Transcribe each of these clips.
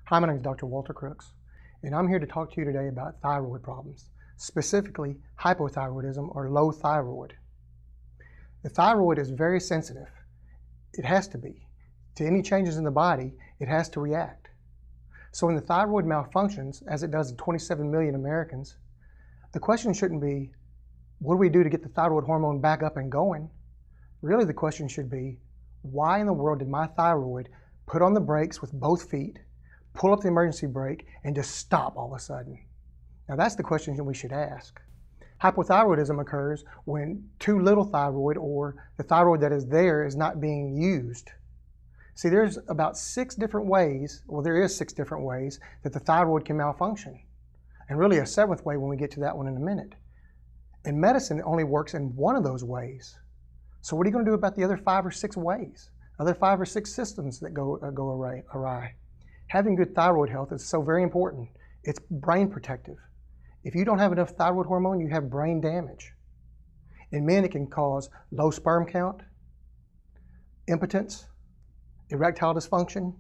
Hi, my name is Dr. Walter Crooks, and I'm here to talk to you today about thyroid problems, specifically hypothyroidism or low thyroid. The thyroid is very sensitive. It has to be. To any changes in the body, it has to react. So when the thyroid malfunctions, as it does in 27 million Americans, the question shouldn't be, what do we do to get the thyroid hormone back up and going? Really, the question should be, why in the world did my thyroid put on the brakes with both feet, pull up the emergency brake, and just stop all of a sudden? Now that's the question that we should ask. Hypothyroidism occurs when too little thyroid, or the thyroid that is there, is not being used. See, there's about 6 different ways, well, there is 6 different ways that the thyroid can malfunction. And really a 7th way when we get to that one in a minute. And medicine only works in one of those ways. So what are you going to do about the other 5 or 6 ways? Other 5 or 6 systems that go awry? Having good thyroid health is so very important. It's brain protective. If you don't have enough thyroid hormone, you have brain damage. In men, it can cause low sperm count, impotence, erectile dysfunction,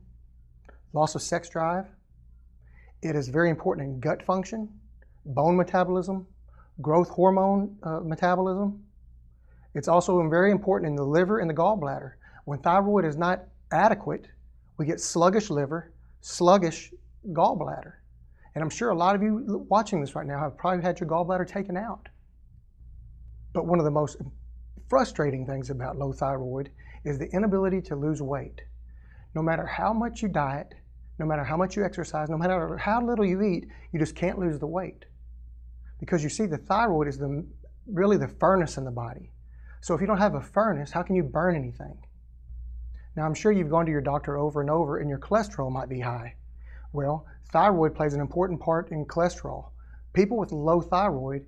loss of sex drive. It is very important in gut function, bone metabolism, growth hormone metabolism. It's also very important in the liver and the gallbladder. When thyroid is not adequate, we get sluggish liver, sluggish gallbladder. And I'm sure a lot of you watching this right now have probably had your gallbladder taken out. But one of the most frustrating things about low thyroid is the inability to lose weight. No matter how much you diet, no matter how much you exercise, no matter how little you eat, you just can't lose the weight. Because you see, the thyroid is really the furnace in the body. So if you don't have a furnace, how can you burn anything? Now, I'm sure you've gone to your doctor over and over and your cholesterol might be high. Well, thyroid plays an important part in cholesterol. People with low thyroid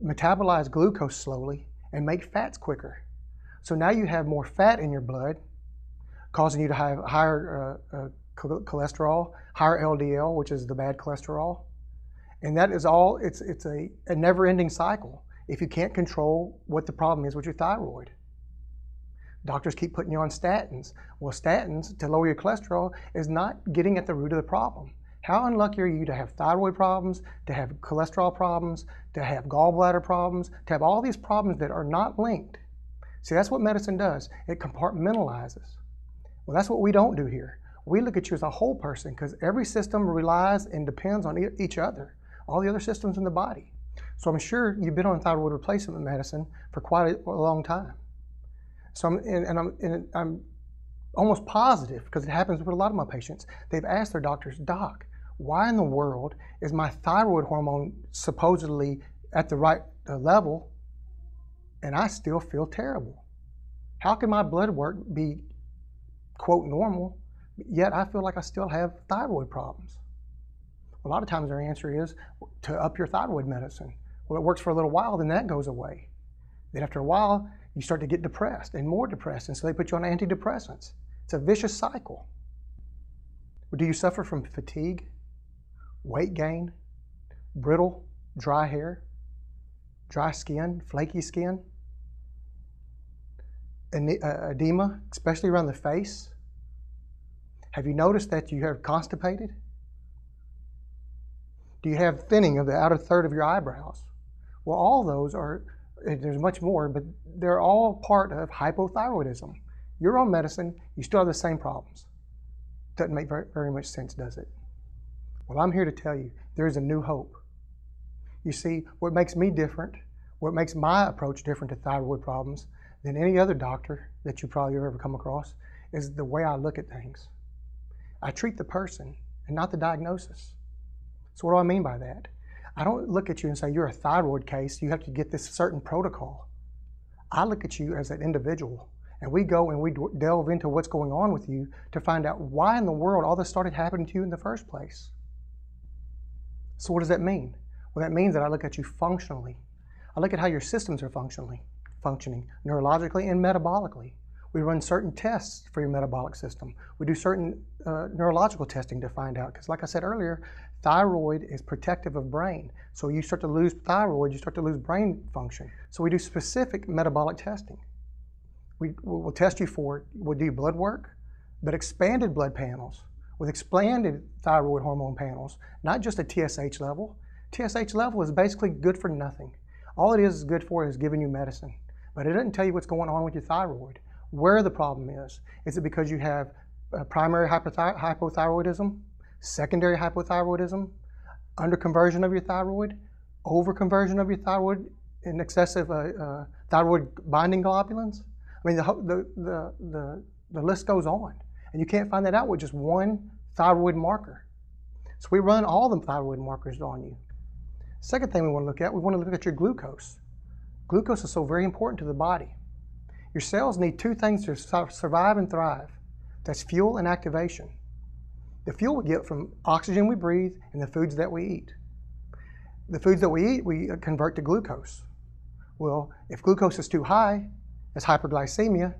metabolize glucose slowly and make fats quicker. So now you have more fat in your blood, causing you to have higher cholesterol, higher LDL, which is the bad cholesterol. And that is all, it's a never-ending cycle if you can't control what the problem is with your thyroid. Doctors keep putting you on statins. Well, statins, to lower your cholesterol, is not getting at the root of the problem. How unlucky are you to have thyroid problems, to have cholesterol problems, to have gallbladder problems, to have all these problems that are not linked? See, that's what medicine does. It compartmentalizes. Well, that's what we don't do here. We look at you as a whole person because every system relies and depends on each other, all the other systems in the body. So I'm sure you've been on thyroid replacement medicine for quite a long time. So I'm almost positive, because it happens with a lot of my patients, they've asked their doctors, Doc, why in the world is my thyroid hormone supposedly at the right level and I still feel terrible? How can my blood work be, quote, normal, yet I feel like I still have thyroid problems? A lot of times their answer is to up your thyroid medicine. Well, it works for a little while, then that goes away. Then after a while, you start to get depressed and more depressed, and so they put you on antidepressants. It's a vicious cycle. Do you suffer from fatigue, weight gain, brittle, dry hair, dry skin, flaky skin, edema, especially around the face? Have you noticed that you are constipated? Do you have thinning of the outer third of your eyebrows? Well, all those are, there's much more, but they're all part of hypothyroidism. You're on medicine, you still have the same problems. Doesn't make very much sense, does it? Well, I'm here to tell you, there is a new hope. You see, what makes me different, what makes my approach different to thyroid problems than any other doctor that you probably have ever come across, is the way I look at things. I treat the person and not the diagnosis. So what do I mean by that? I don't look at you and say, you're a thyroid case, you have to get this certain protocol. I look at you as an individual, and we go and we delve into what's going on with you to find out why in the world all this started happening to you in the first place. So what does that mean? Well, that means that I look at you functionally. I look at how your systems are functioning neurologically and metabolically. We run certain tests for your metabolic system. We do certain neurological testing to find out, because like I said earlier, thyroid is protective of brain. So you start to lose thyroid, you start to lose brain function. So we do specific metabolic testing. We'll test you for it. We'll do blood work, but expanded blood panels with expanded thyroid hormone panels, not just a TSH level. TSH level is basically good for nothing. All it is good for is giving you medicine, but it doesn't tell you what's going on with your thyroid, where the problem is. Is it because you have primary hypothyroidism, secondary hypothyroidism, underconversion of your thyroid, overconversion of your thyroid, in excessive thyroid binding globulins? I mean, the list goes on, and you can't find that out with just one thyroid marker. So we run all the thyroid markers on you. Second thing we want to look at your glucose. Glucose is so very important to the body. Your cells need two things to survive and thrive. That's fuel and activation. The fuel we get from oxygen we breathe and the foods that we eat. The foods that we eat, we convert to glucose. Well, if glucose is too high, that's hyperglycemia.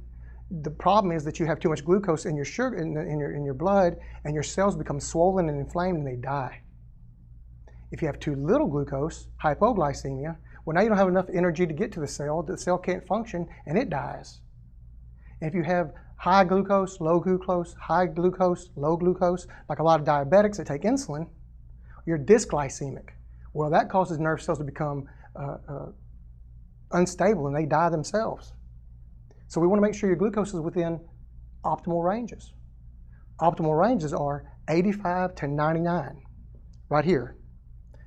The problem is that you have too much glucose in your sugar, in your blood, and your cells become swollen and inflamed and they die. If you have too little glucose, hypoglycemia, well, now you don't have enough energy to get to the cell can't function, and it dies. And if you have high glucose, low glucose, high glucose, low glucose, like a lot of diabetics that take insulin, you're dysglycemic. Well, that causes nerve cells to become unstable and they die themselves. So we want to make sure your glucose is within optimal ranges. Optimal ranges are 85 to 99, right here.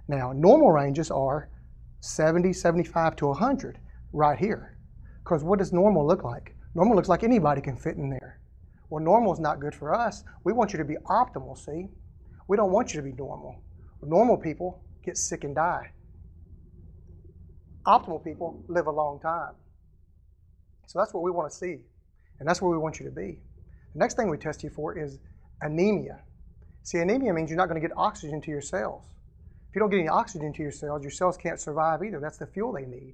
Now, normal ranges are 70, 75 to 100, right here. Because what does normal look like? Normal looks like anybody can fit in there. Well, normal is not good for us. We want you to be optimal, see? We don't want you to be normal. Normal people get sick and die. Optimal people live a long time. So that's what we want to see, and that's where we want you to be. The next thing we test you for is anemia. See, anemia means you're not going to get oxygen to your cells. If you don't get any oxygen to your cells can't survive either. That's the fuel they need.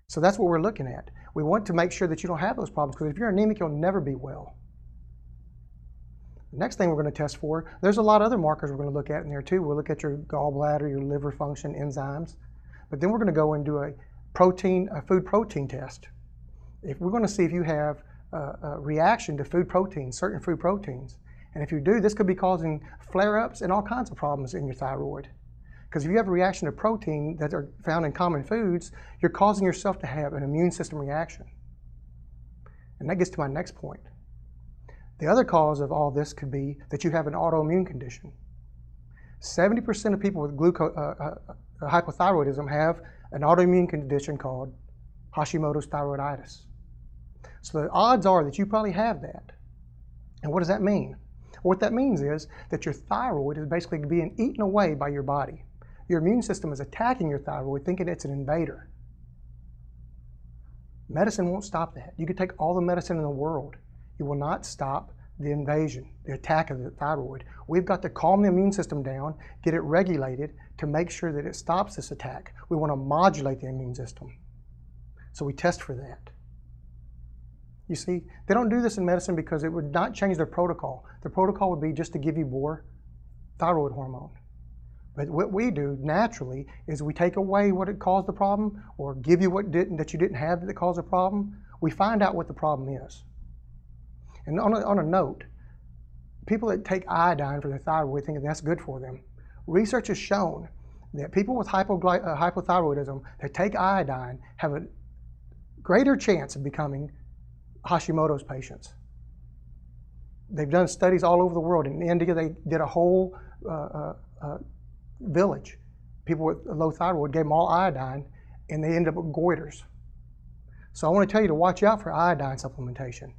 So that's what we're looking at. We want to make sure that you don't have those problems, because if you're anemic, you'll never be well. The next thing we're going to test for, there's a lot of other markers we're going to look at in there too. We'll look at your gallbladder, your liver function, enzymes. But then we're going to go and do a food protein test. If we're going to see if you have a reaction to food proteins, certain food proteins. And if you do, this could be causing flare-ups and all kinds of problems in your thyroid. Because if you have a reaction to protein that are found in common foods, you're causing yourself to have an immune system reaction. And that gets to my next point. The other cause of all this could be that you have an autoimmune condition. 70% of people with hypothyroidism have an autoimmune condition called Hashimoto's thyroiditis. So the odds are that you probably have that. And what does that mean? What that means is that your thyroid is basically being eaten away by your body. Your immune system is attacking your thyroid, thinking it's an invader. Medicine won't stop that. You could take all the medicine in the world. You will not stop the invasion, the attack of the thyroid. We've got to calm the immune system down, get it regulated to make sure that it stops this attack. We want to modulate the immune system. So we test for that. You see, they don't do this in medicine because it would not change their protocol. The protocol would be just to give you more thyroid hormone. But what we do naturally is we take away what it caused the problem, or give you what that you didn't have that caused the problem. We find out what the problem is. And on a note, people that take iodine for their thyroid think that's good for them. Research has shown that people with hypothyroidism that take iodine have a greater chance of becoming Hashimoto's patients. They've done studies all over the world. In India, they did a whole village. People with low thyroid, gave them all iodine, and they ended up with goiters. So I want to tell you to watch out for iodine supplementation.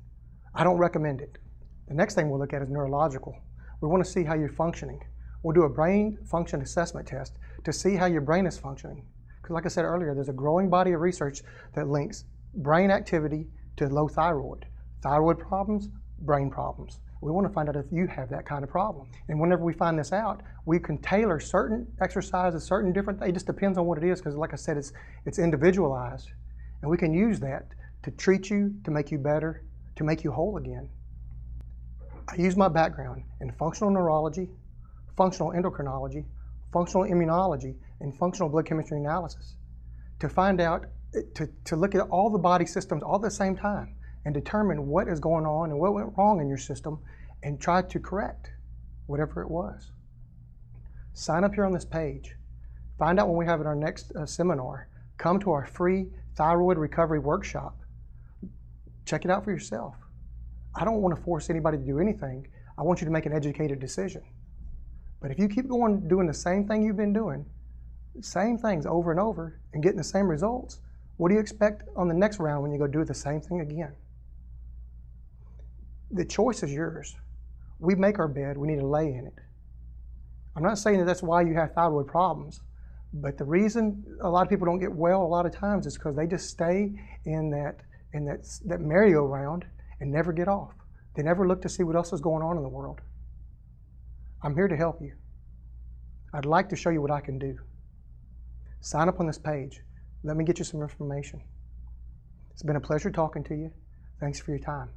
I don't recommend it. The next thing we'll look at is neurological. We want to see how you're functioning. We'll do a brain function assessment test to see how your brain is functioning. Because like I said earlier, there's a growing body of research that links brain activity to low thyroid. Thyroid problems, brain problems. We want to find out if you have that kind of problem. And whenever we find this out, we can tailor certain exercises, certain different things. It just depends on what it is, because like I said, it's individualized. And we can use that to treat you, to make you better, to make you whole again. I use my background in functional neurology, functional endocrinology, functional immunology, and functional blood chemistry analysis to find out, to look at all the body systems all at the same time and determine what is going on and what went wrong in your system and try to correct whatever it was. Sign up here on this page. Find out when we have our next seminar. Come to our free thyroid recovery workshop. Check it out for yourself. I don't want to force anybody to do anything. I want you to make an educated decision. But if you keep going doing the same thing you've been doing, same things over and over, and getting the same results, what do you expect on the next round when you go do the same thing again? The choice is yours. We make our bed, we need to lay in it. I'm not saying that that's why you have thyroid problems, but the reason a lot of people don't get well a lot of times is because they just stay in that merry-go-round and never get off. They never look to see what else is going on in the world. I'm here to help you. I'd like to show you what I can do. Sign up on this page. Let me get you some information. It's been a pleasure talking to you. Thanks for your time.